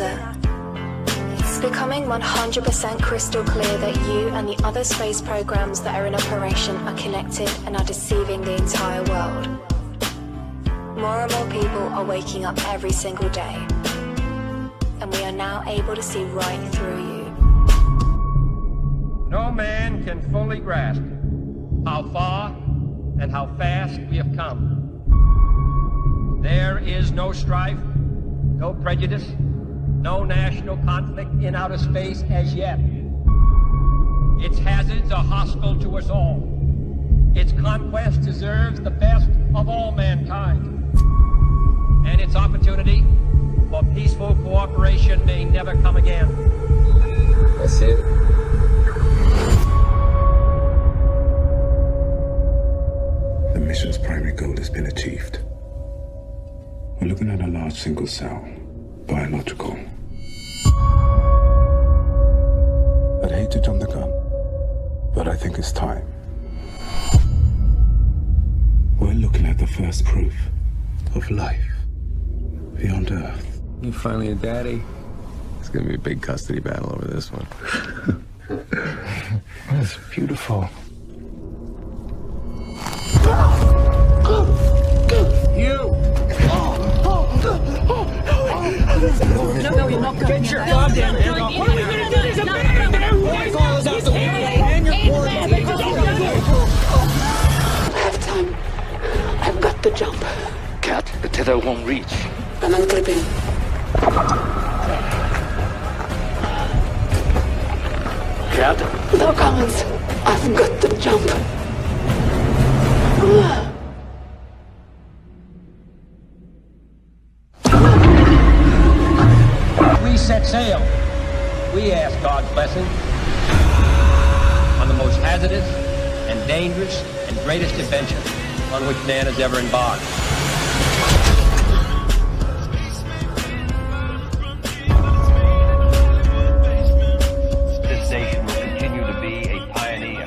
NASA. It's becoming 100% crystal clear that you and the other space programs that are in operation are connected and are deceiving the entire world. More and more people are waking up every single day, and we are now able to see right through you. No man can fully grasp how far and how fast we have come. There is no strife, no prejudice, no national conflict in outer space as yet. Its hazards are hostile to us all. Its conquest deserves the best of all mankind. And its opportunity for peaceful cooperation may never come again. That's it. The mission's primary goal has been achieved. We're looking at a large single cell, biological. I'd hate to jump the gun, but I think it's time. We're looking at the first proof of life beyond Earth. You finally a daddy? It's gonna be a big custody battle over this one. It's beautiful. You! No, you're not going. Get your goddamn hand off! What are we gonna do? There's a man there! Wife follows out the way! And your poor I have time. I've got the jump. Cat, the tether won't reach. I'm unclipping. Cat? No comments. I've got the jump. We set sail. We ask God's blessing on the most hazardous and dangerous and greatest adventure on which man has ever embarked. This nation will continue to be a pioneer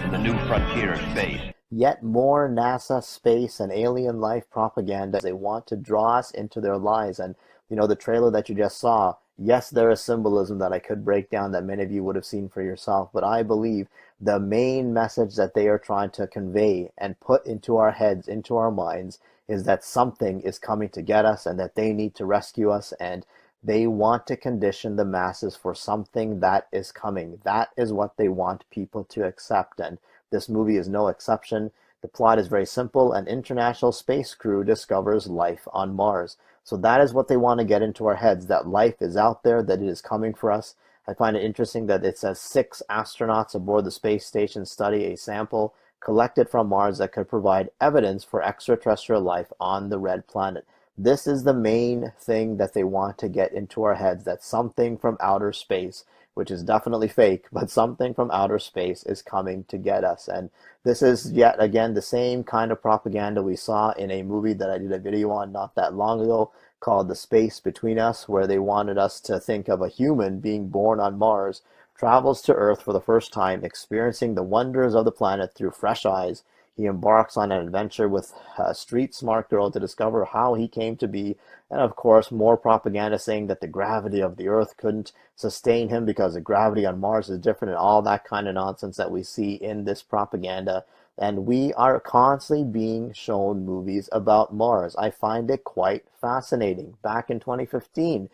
in the new frontier of space. Yet more NASA, space, and alien life propaganda. They want to draw us into their lies. And, you know, the trailer that you just saw, yes, there is symbolism that I could break down that many of you would have seen for yourself. But I believe the main message that they are trying to convey and put into our heads, into our minds, is that something is coming to get us and that they need to rescue us. And they want to condition the masses for something that is coming. That is what they want people to accept. And this movie is no exception. The plot is very simple. An international space crew discovers life on Mars. So that is what they want to get into our heads, that life is out there, that it is coming for us. I find it interesting that it says 6 astronauts aboard the space station study a sample collected from Mars that could provide evidence for extraterrestrial life on the red planet. This is the main thing that they want to get into our heads, that something from outer space, which is definitely fake, but something from outer space is coming to get us. And this is yet again the same kind of propaganda we saw in a movie that I did a video on not that long ago called The Space Between Us, where they wanted us to think of a human being born on Mars, travels to Earth for the first time, experiencing the wonders of the planet through fresh eyes. He embarks on an adventure with a street smart girl to discover how he came to be. And of course, more propaganda saying that the gravity of the Earth couldn't sustain him because the gravity on Mars is different, and all that kind of nonsense that we see in this propaganda. And we are constantly being shown movies about Mars. I find it quite fascinating. Back in 2015,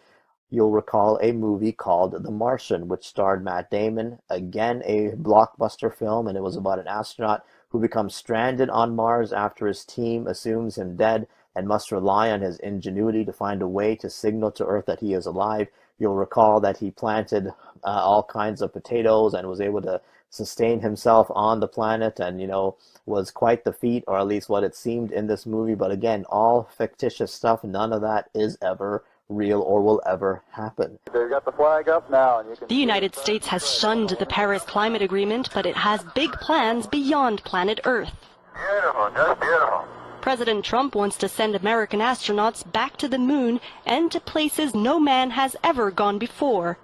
you'll recall a movie called The Martian, which starred Matt Damon. Again, a blockbuster film, and it was about an astronaut who becomes stranded on Mars after his team assumes him dead and must rely on his ingenuity to find a way to signal to Earth that he is alive. You'll recall that he planted all kinds of potatoes and was able to sustain himself on the planet, and, you know, was quite the feat, or at least what it seemed in this movie. But again, all fictitious stuff. None of that is ever real or will ever happen. They've got the flag up now, and you can The United States has shunned the Paris Climate Agreement, but it has big plans beyond planet Earth. Beautiful, just beautiful. President Trump wants to send American astronauts back to the moon and to places no man has ever gone before.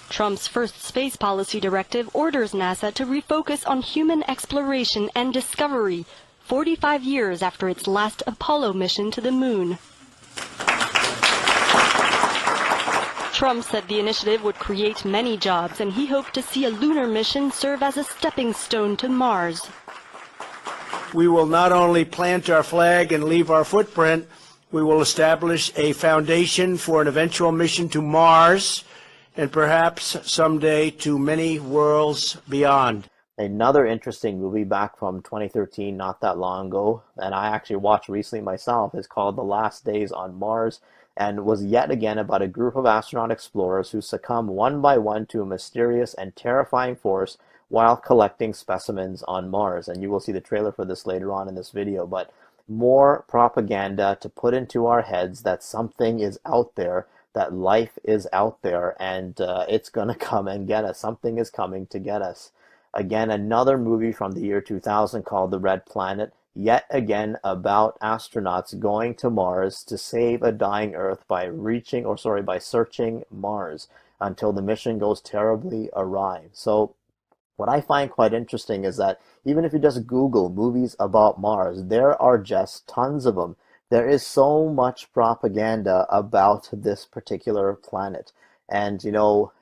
Trump's first space policy directive orders NASA to refocus on human exploration and discovery, 45 years after its last Apollo mission to the moon. Trump said the initiative would create many jobs, and he hoped to see a lunar mission serve as a stepping stone to Mars. We will not only plant our flag and leave our footprint, we will establish a foundation for an eventual mission to Mars and perhaps someday to many worlds beyond. Another interesting movie back from 2013, not that long ago, and I actually watched recently myself, is called The Last Days on Mars, and was yet again about a group of astronaut explorers who succumb one by one to a mysterious and terrifying force while collecting specimens on Mars. And you will see the trailer for this later on in this video. But more propaganda to put into our heads that something is out there, that life is out there, and it's going to come and get us. Something is coming to get us. Again, another movie from the year 2000 called The Red Planet, yet again about astronauts going to Mars to save a dying Earth by searching Mars until the mission goes terribly awry. So what I find quite interesting is that even if you just Google movies about Mars, there are just tons of them. There is so much propaganda about this particular planet. And, you know,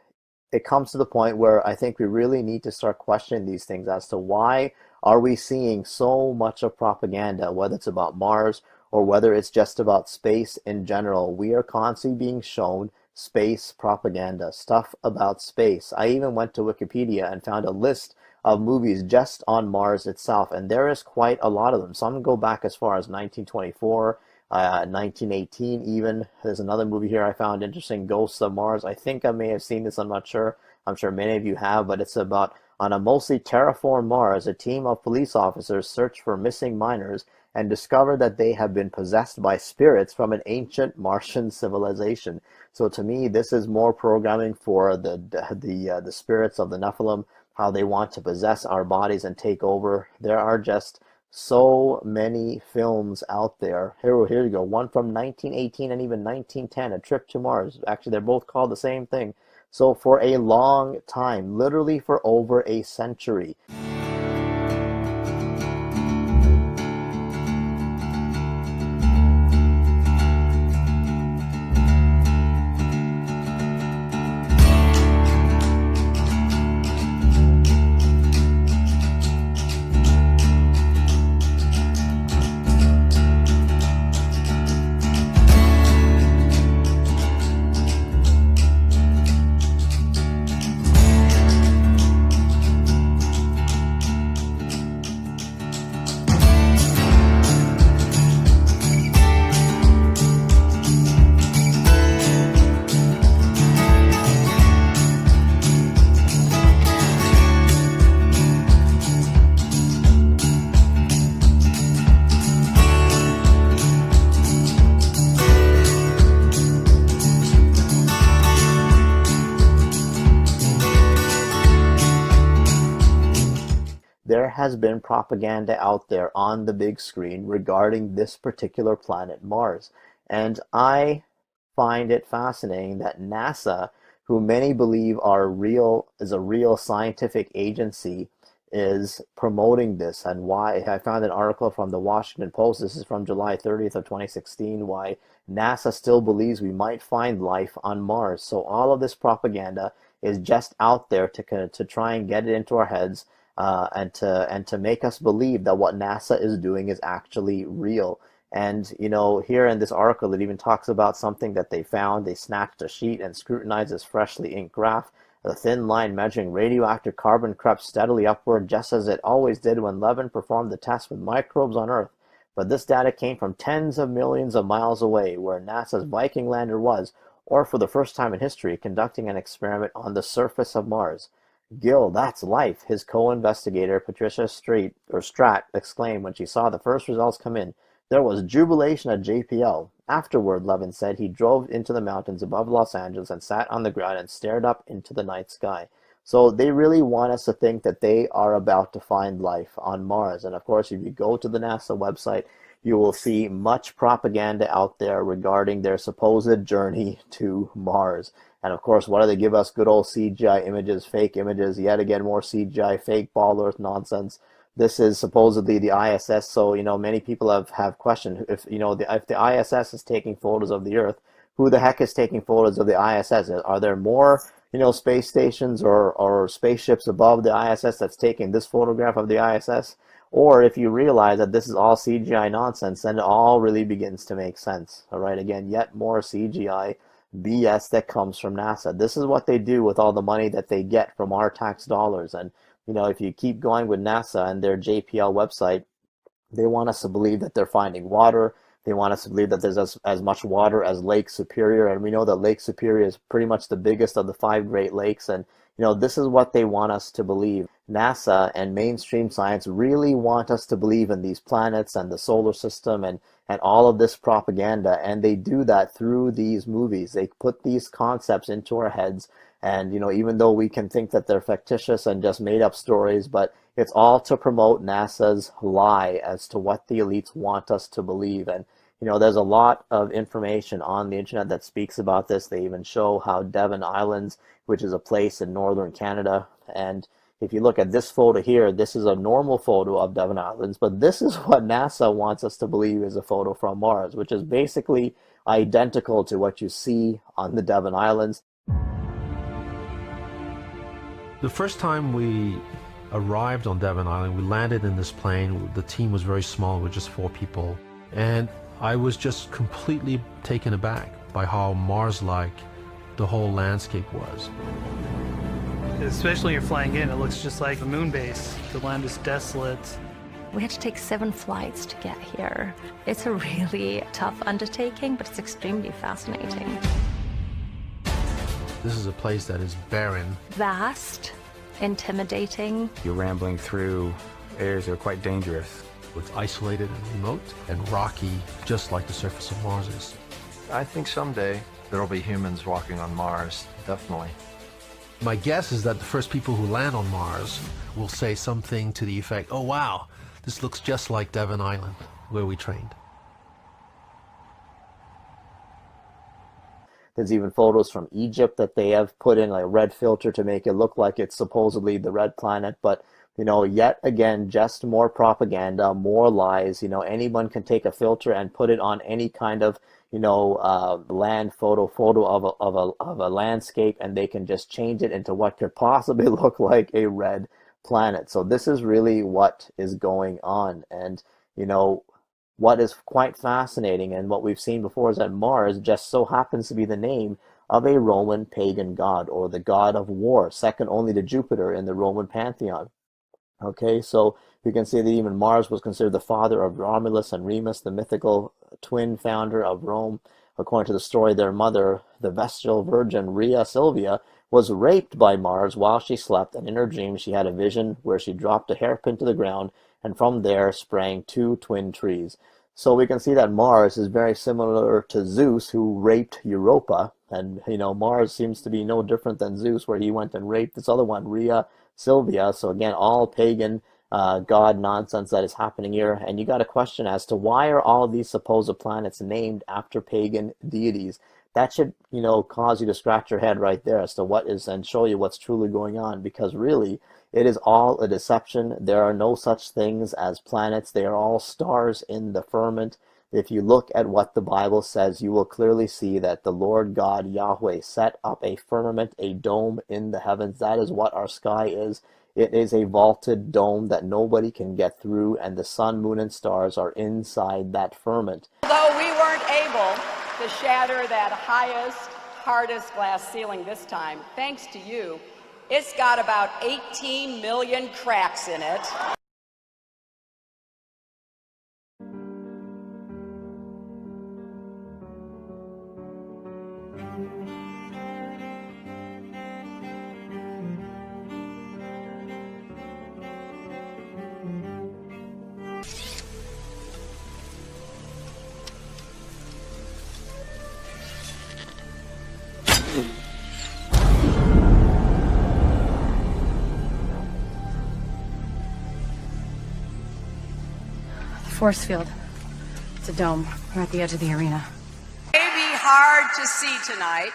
it comes to the point where I think we really need to start questioning these things as to why are we seeing so much of propaganda, whether it's about Mars or whether it's just about space in general. We are constantly being shown space propaganda, stuff about space. I even went to Wikipedia and found a list of movies just on Mars itself, and there is quite a lot of them. Some go back as far as 1924, 1918 even. There's another movie here I found interesting, Ghosts of Mars. I think I may have seen this, I'm not sure. I'm sure many of you have, but it's about, on a mostly terraformed Mars, a team of police officers search for missing miners and discover that they have been possessed by spirits from an ancient Martian civilization. So to me, this is more programming for the spirits of the Nephilim, how they want to possess our bodies and take over. There are just so many films out there. Here you go. One from 1918 and even 1910, A Trip to Mars. Actually, they're both called the same thing. So for a long time, literally for over a century, there has been propaganda out there on the big screen regarding this particular planet, Mars. And I find it fascinating that NASA, who many believe is a real scientific agency, is promoting this. And why? I found an article from the Washington Post, this is from July 30th of 2016, why NASA still believes we might find life on Mars. So all of this propaganda is just out there to try and get it into our heads, and to make us believe that what NASA is doing is actually real. And, you know, here in this article, it even talks about something that they found. They snatched a sheet and scrutinized this freshly inked graph. The thin line measuring radioactive carbon crept steadily upward, just as it always did when Levin performed the test with microbes on Earth. But this data came from tens of millions of miles away, where NASA's Viking lander was, or for the first time in history, conducting an experiment on the surface of Mars. Gil, that's life, his co-investigator Patricia Stratt exclaimed when she saw the first results come in. There was jubilation at JPL. Afterward, Levin said, he drove into the mountains above Los Angeles and sat on the ground and stared up into the night sky. So they really want us to think that they are about to find life on Mars. And of course, if you go to the NASA website, you will see much propaganda out there regarding their supposed journey to Mars. And of course, what do they give us? Good old CGI images, fake images, yet again more CGI, fake ball Earth nonsense. This is supposedly the ISS, so, you know, many people have questioned if, you know, if the ISS is taking photos of the Earth, who the heck is taking photos of the ISS? Are there more, space stations or spaceships above the ISS that's taking this photograph of the ISS? Or if you realize that this is all CGI nonsense, then it all really begins to make sense. All right, again, yet more CGI BS that comes from NASA. This is what they do with all the money that they get from our tax dollars. And, if you keep going with NASA and their JPL website, they want us to believe that they're finding water. They want us to believe that there's as much water as Lake Superior. And we know that Lake Superior is pretty much the biggest of the 5 Great Lakes. And, this is what they want us to believe. NASA and mainstream science really want us to believe in these planets and the solar system and all of this propaganda. And they do that through these movies. They put these concepts into our heads. And, even though we can think that they're fictitious and just made up stories, but it's all to promote NASA's lie as to what the elites want us to believe. And, there's a lot of information on the internet that speaks about this. They even show how Devon Islands, which is a place in northern Canada, and if you look at this photo here, this is a normal photo of Devon Islands, but this is what NASA wants us to believe is a photo from Mars, which is basically identical to what you see on the Devon Islands. The first time we arrived on Devon Island, we landed in this plane. The team was very small, with just 4 people. And I was just completely taken aback by how Mars-like the whole landscape was. Especially you're flying in, it looks just like the moon base. The land is desolate. We had to take 7 flights to get here. It's a really tough undertaking, but it's extremely fascinating. This is a place that is barren. Vast, intimidating. You're rambling through areas that are quite dangerous. It's isolated and remote and rocky, just like the surface of Mars is. I think someday there'll be humans walking on Mars, definitely. My guess is that the first people who land on Mars will say something to the effect, "Oh wow, this looks just like Devon Island, where we trained." There's even photos from Egypt that they have put in a red filter to make it look like it's supposedly the red planet. But, yet again, just more propaganda, more lies. Anyone can take a filter and put it on any kind of, land photo of a landscape, and they can just change it into what could possibly look like a red planet. So this is really what is going on. And, what is quite fascinating and what we've seen before is that Mars just so happens to be the name of a Roman pagan god, or the god of war, second only to Jupiter in the Roman pantheon. Okay, so we can see that even Mars was considered the father of Romulus and Remus, the mythical twin founder of Rome. According to the story, their mother, the Vestal Virgin Rhea Silvia, was raped by Mars while she slept, and in her dream she had a vision where she dropped a hairpin to the ground, and from there sprang 2 twin trees. So we can see that Mars is very similar to Zeus, who raped Europa. And, Mars seems to be no different than Zeus, where he went and raped this other one, Rhea Silvia. So again, all pagan god nonsense that is happening here. And you got a question as to why are all these supposed planets named after pagan deities? That should, cause you to scratch your head right there as to what is, and show you what's truly going on, because really, it is all a deception. There are no such things as planets. They are all stars in the firmament. If you look at what the Bible says, you will clearly see that the Lord God, Yahweh, set up a firmament, a dome in the heavens. That is what our sky is. It is a vaulted dome that nobody can get through, and the sun, moon, and stars are inside that firmament. Although we weren't able to shatter that highest, hardest glass ceiling this time, thanks to you, it's got about 18 million cracks in it. Force field. It's a dome. We're at the edge of the arena. It may be hard to see tonight,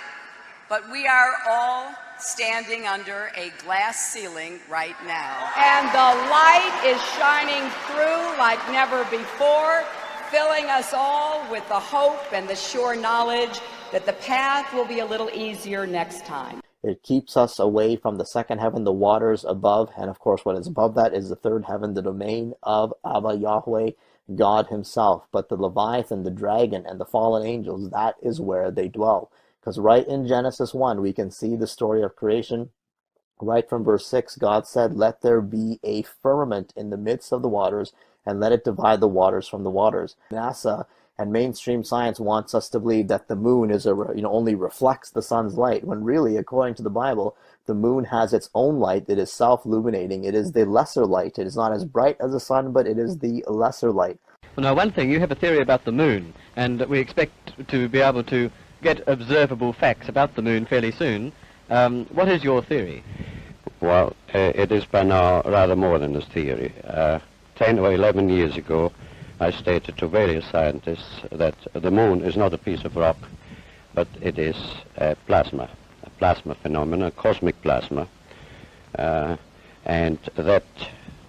but we are all standing under a glass ceiling right now. And the light is shining through like never before, filling us all with the hope and the sure knowledge that the path will be a little easier next time. It keeps us away from the second heaven, the waters above, and of course what is above that is the third heaven, the domain of Abba Yahweh, God himself. But the Leviathan, the dragon, and the fallen angels, that is where they dwell. Because right in Genesis 1, we can see the story of creation. Right from verse 6, God said, "Let there be a firmament in the midst of the waters, and let it divide the waters from the waters." NASA and mainstream science wants us to believe that the moon is only reflects the sun's light, when really, according to the Bible, the moon has its own light. It is self-illuminating. It is the lesser light. It is not as bright as the sun, but it is the lesser light. Well, now, one thing, you have a theory about the moon, and we expect to be able to get observable facts about the moon fairly soon. What is your theory? Well, it is by now rather more than a theory. 10 or 11 years ago, I stated to various scientists that the moon is not a piece of rock, but it is a plasma phenomenon, a cosmic plasma, and that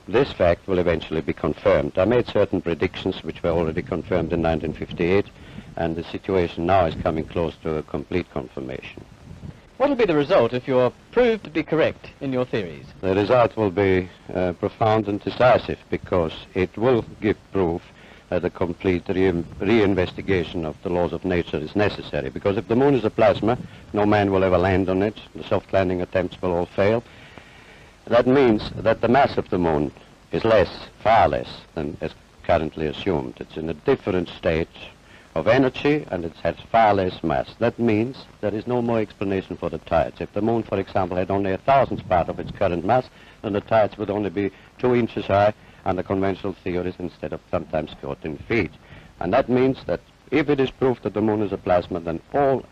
this fact will eventually be confirmed. I made certain predictions which were already confirmed in 1958, and the situation now is coming close to a complete confirmation. What will be the result if you're proved to be correct in your theories? The result will be profound and decisive, because it will give proof that a complete reinvestigation of the laws of nature is necessary. Because if the moon is a plasma, no man will ever land on it. The soft landing attempts will all fail. That means that the mass of the moon is far less than is currently assumed. It's in a different state of energy, and it has far less mass. That means there is no more explanation for the tides. If the moon, for example, had only 1,000th part of its current mass, then the tides would only be 2 inches high under conventional theories, instead of sometimes 14 feet. And that means that if it is proved that the moon is a plasma, then all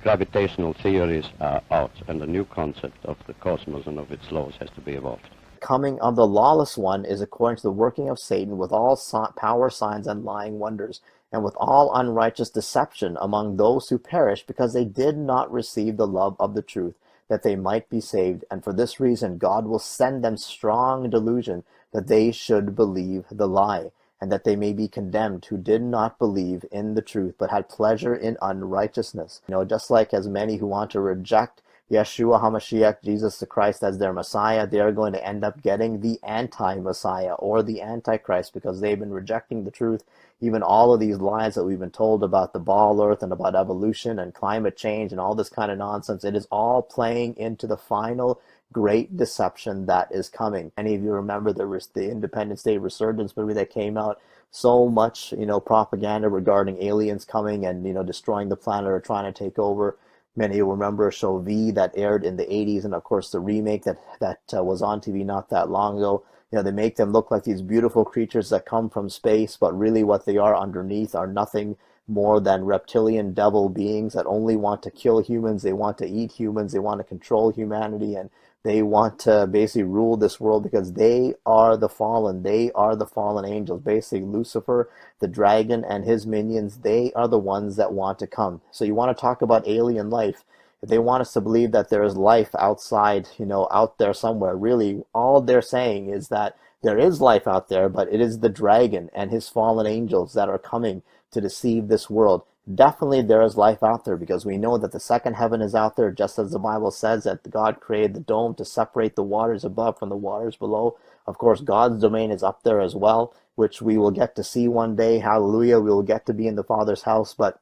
gravitational theories are out, and a new concept of the cosmos and of its laws has to be evolved. Coming of the lawless one is according to the working of Satan, with all power, signs, and lying wonders, and with all unrighteous deception among those who perish, because they did not receive the love of the truth, that they might be saved. And for this reason God will send them strong delusion, that they should believe the lie, and that they may be condemned who did not believe in the truth, but had pleasure in unrighteousness. Just like as many who want to reject Yeshua HaMashiach, Jesus the Christ, as their Messiah, they are going to end up getting the anti-Messiah or the Antichrist, because they've been rejecting the truth. Even all of these lies that we've been told about the ball earth and about evolution and climate change and all this kind of nonsense, it is all playing into the final great deception that is coming. Many of you remember the Independence Day Resurgence movie that came out. So much, propaganda regarding aliens coming and, destroying the planet or trying to take over. Many will remember Show V that aired in the 80s, and of course the remake that was on TV not that long ago. They make them look like these beautiful creatures that come from space, but really what they are underneath are nothing more than reptilian devil beings that only want to kill humans. They want to eat humans. They want to control humanity, and they want to basically rule this world, because they are the fallen. They are the fallen angels. Basically, Lucifer, the dragon, and his minions, they are the ones that want to come. So you want to talk about alien life. If they want us to believe that there is life outside, out there somewhere, really all they're saying is that there is life out there, but it is the dragon and his fallen angels that are coming to deceive this world. Definitely there is life out there, because we know that the second heaven is out there, just as the Bible says that God created the dome to separate the waters above from the waters below. Of course, God's domain is up there as well, which we will get to see one day. Hallelujah, we will get to be in the Father's house. But,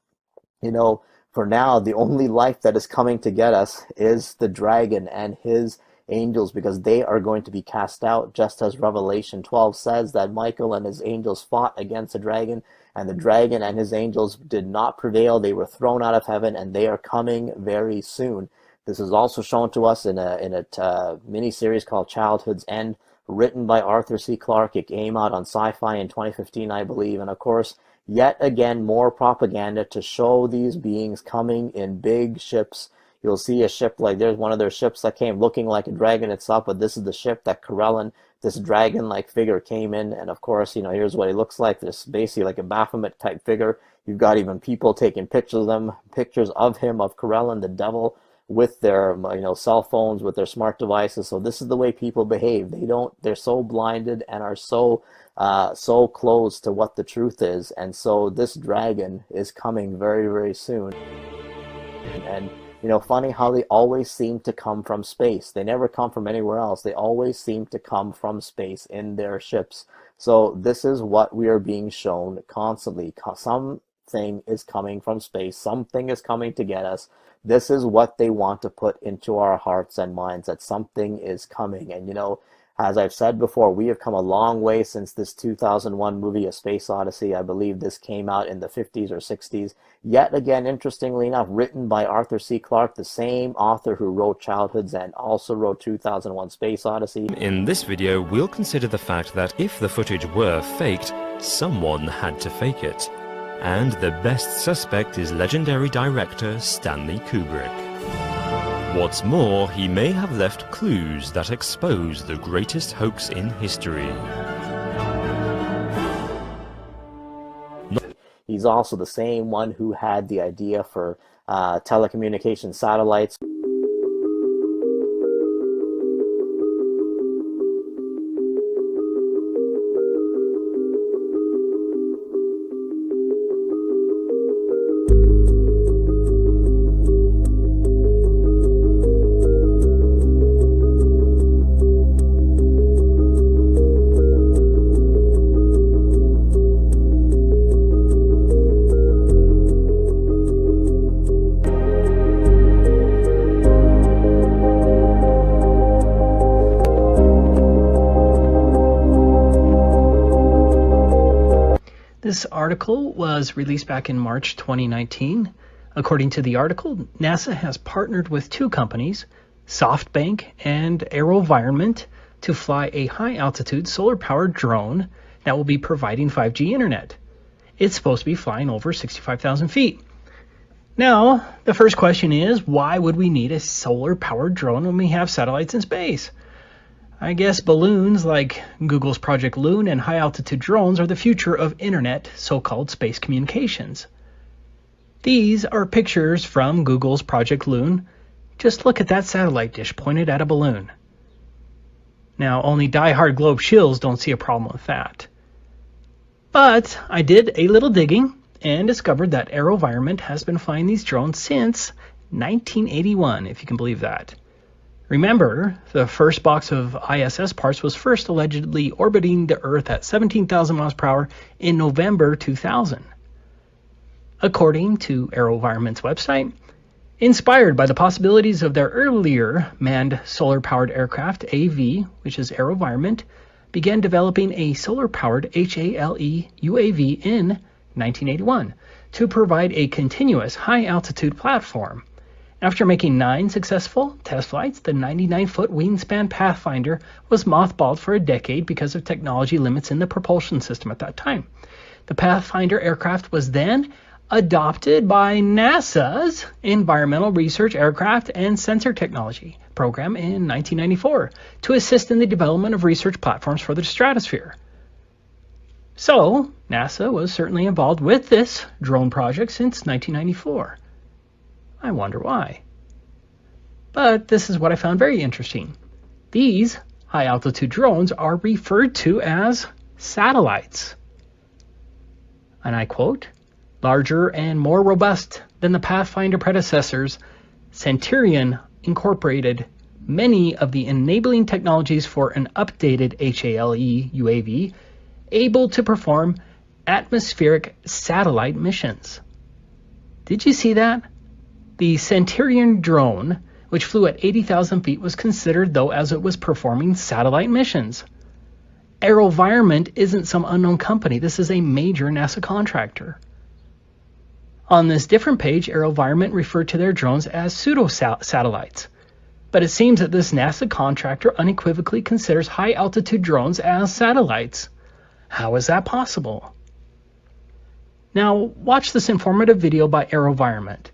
for now, the only life that is coming to get us is the dragon and his angels, because they are going to be cast out, just as Revelation 12 says that Michael and his angels fought against the dragon, and the dragon and his angels did not prevail. They were thrown out of heaven, and they are coming very soon. This is also shown to us in a mini-series called Childhood's End, written by Arthur C. Clarke. It came out on Sci-Fi in 2015, I believe. And of course, yet again, more propaganda to show these beings coming in big ships. You'll see a ship, like there's one of their ships that came looking like a dragon itself, but this is the ship that Corellin, this dragon-like figure, came in. And of course, here's what he looks like. This basically like a Baphomet type figure. You've got even people taking pictures of him, of Corellin, the devil, with their cell phones, with their smart devices. So this is the way people behave. They're so blinded and are so close to what the truth is. And so this dragon is coming very, very soon. And funny how they always seem to come from space. They never come from anywhere else. They always seem to come from space in their ships. So this is what we are being shown constantly. Something is coming from space. Something is coming to get us. This is what they want to put into our hearts and minds, that something is coming. And as I've said before, we have come a long way since this 2001 movie, A Space Odyssey. I believe this came out in the 50s or 60s. Yet again, interestingly enough, written by Arthur C. Clarke, the same author who wrote Childhoods and also wrote 2001 Space Odyssey. In this video, we'll consider the fact that if the footage were faked, someone had to fake it. And the best suspect is legendary director Stanley Kubrick. What's more, he may have left clues that expose the greatest hoax in history. He's also the same one who had the idea for telecommunication satellites. This article was released back in March 2019. According to the article, NASA has partnered with two companies, SoftBank and AeroVironment, to fly a high-altitude solar-powered drone that will be providing 5G internet. It's supposed to be flying over 65,000 feet. Now, the first question is, why would we need a solar-powered drone when we have satellites in space? I guess balloons like Google's Project Loon and high-altitude drones are the future of internet, so-called space communications. These are pictures from Google's Project Loon. Just look at that satellite dish pointed at a balloon. Now, only die-hard globe shills don't see a problem with that. But I did a little digging and discovered that AeroVironment has been flying these drones since 1981, if you can believe that. Remember, the first box of ISS parts was first allegedly orbiting the Earth at 17,000 miles per hour in November 2000. According to AeroVironment's website, inspired by the possibilities of their earlier manned solar-powered aircraft, AV, which is AeroVironment, began developing a solar-powered HALE UAV in 1981 to provide a continuous high-altitude platform. After making 9 successful test flights, the 99-foot wingspan Pathfinder was mothballed for a decade because of technology limits in the propulsion system at that time. The Pathfinder aircraft was then adopted by NASA's Environmental Research Aircraft and Sensor Technology program in 1994 to assist in the development of research platforms for the stratosphere. So, NASA was certainly involved with this drone project since 1994. I wonder why. But this is what I found very interesting. These high-altitude drones are referred to as satellites. And I quote, "Larger and more robust than the Pathfinder predecessors, Centurion incorporated many of the enabling technologies for an updated HALE UAV able to perform atmospheric satellite missions." Did you see that? The Centurion drone, which flew at 80,000 feet, was considered, though, as it was performing satellite missions. AeroVironment isn't some unknown company. This is a major NASA contractor. On this different page, AeroVironment referred to their drones as pseudo-satellites. But it seems that this NASA contractor unequivocally considers high-altitude drones as satellites. How is that possible? Now, watch this informative video by AeroVironment.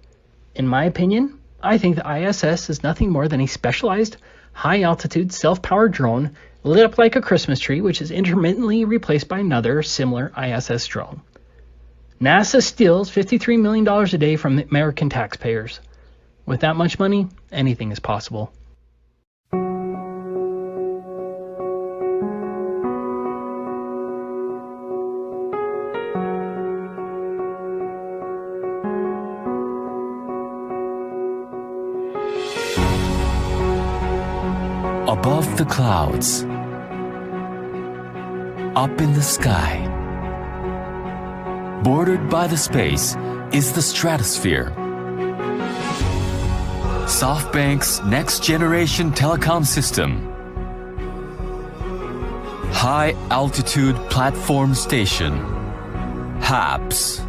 In my opinion, I think the ISS is nothing more than a specialized, high-altitude, self-powered drone lit up like a Christmas tree, which is intermittently replaced by another similar ISS drone. NASA steals $53 million a day from the American taxpayers. With that much money, anything is possible. above the clouds, up in the sky, bordered by the space, is the stratosphere. SoftBank's next-generation telecom system. High Altitude Platform Station, HAPS.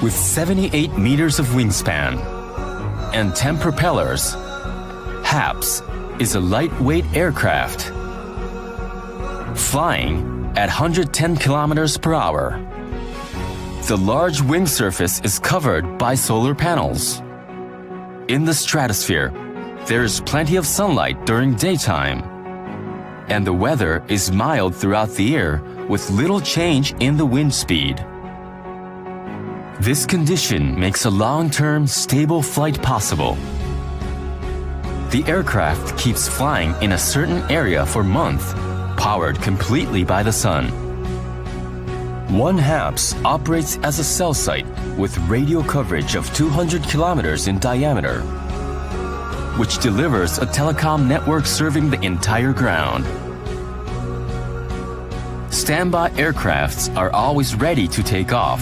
With 78 meters of wingspan and 10 propellers, HAPS is a lightweight aircraft, flying at 110 kilometers per hour. The large wing surface is covered by solar panels. In the stratosphere, there is plenty of sunlight during daytime, and the weather is mild throughout the year with little change in the wind speed. This condition makes a long-term, stable flight possible. The aircraft keeps flying in a certain area for months, powered completely by the sun. One HAPS operates as a cell site with radio coverage of 200 kilometers in diameter, which delivers a telecom network serving the entire ground. Standby aircrafts are always ready to take off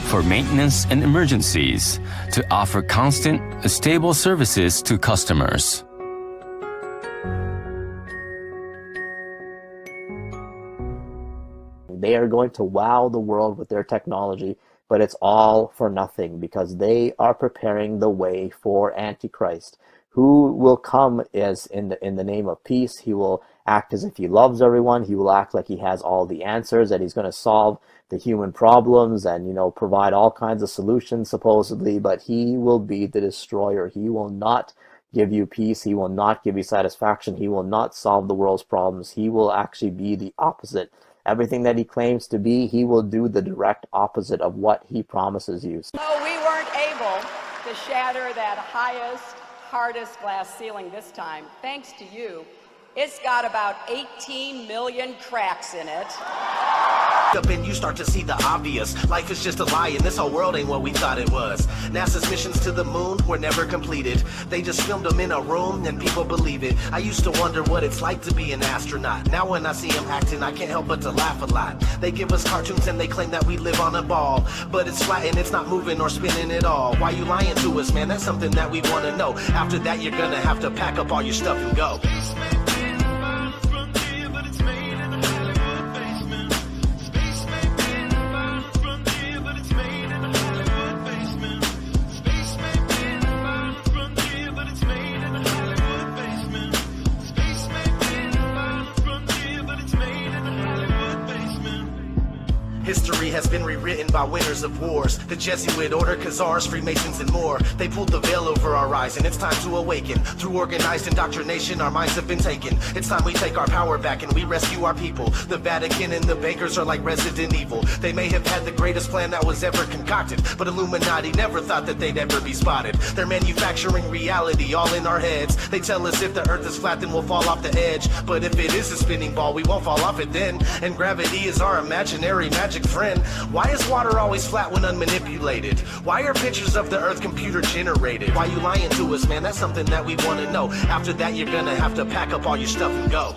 for maintenance and emergencies to offer constant, stable services to customers. They are going to wow the world with their technology, but it's all for nothing because they are preparing the way for Antichrist, who will come as in the name of peace. He will act as if he loves everyone. He will act like he has all the answers, that he's going to solve the human problems and, you know, provide all kinds of solutions supposedly, but he will be the destroyer. He will not give you peace. He will not give you satisfaction. He will not solve the world's problems. He will actually be the opposite. Everything that he claims to be, he will do the direct opposite of what he promises you. No, we weren't able to shatter that highest, hardest glass ceiling this time, thanks to you. It's got about 18 million cracks in it. Up and you start to see the obvious. Life is just a lie and this whole world ain't what we thought it was. NASA's missions to the moon were never completed. They just filmed them in a room and people believe it. I used to wonder what it's like to be an astronaut. Now when I see them acting, I can't help but to laugh a lot. They give us cartoons and they claim that we live on a ball, but it's flat and it's not moving or spinning at all. Why you lying to us, man? That's something that we want to know. After that, you're gonna have to pack up all your stuff and go. History has been rewritten by winners of wars. The Jesuit order, Khazars, Freemasons, and more. They pulled the veil over our eyes, and it's time to awaken. Through organized indoctrination, our minds have been taken. It's time we take our power back and we rescue our people. The Vatican and the bankers are like Resident Evil. They may have had the greatest plan that was ever concocted, but Illuminati never thought that they'd ever be spotted. They're manufacturing reality all in our heads. They tell us if the earth is flat, then we'll fall off the edge. But if it is a spinning ball, we won't fall off it then. And gravity is our imaginary magic friend. Why is water always flat when unmanipulated? Why are pictures of the earth computer generated? Why you lying to us, man? That's something that we want to know. After that, you're gonna have to pack up all your stuff and go.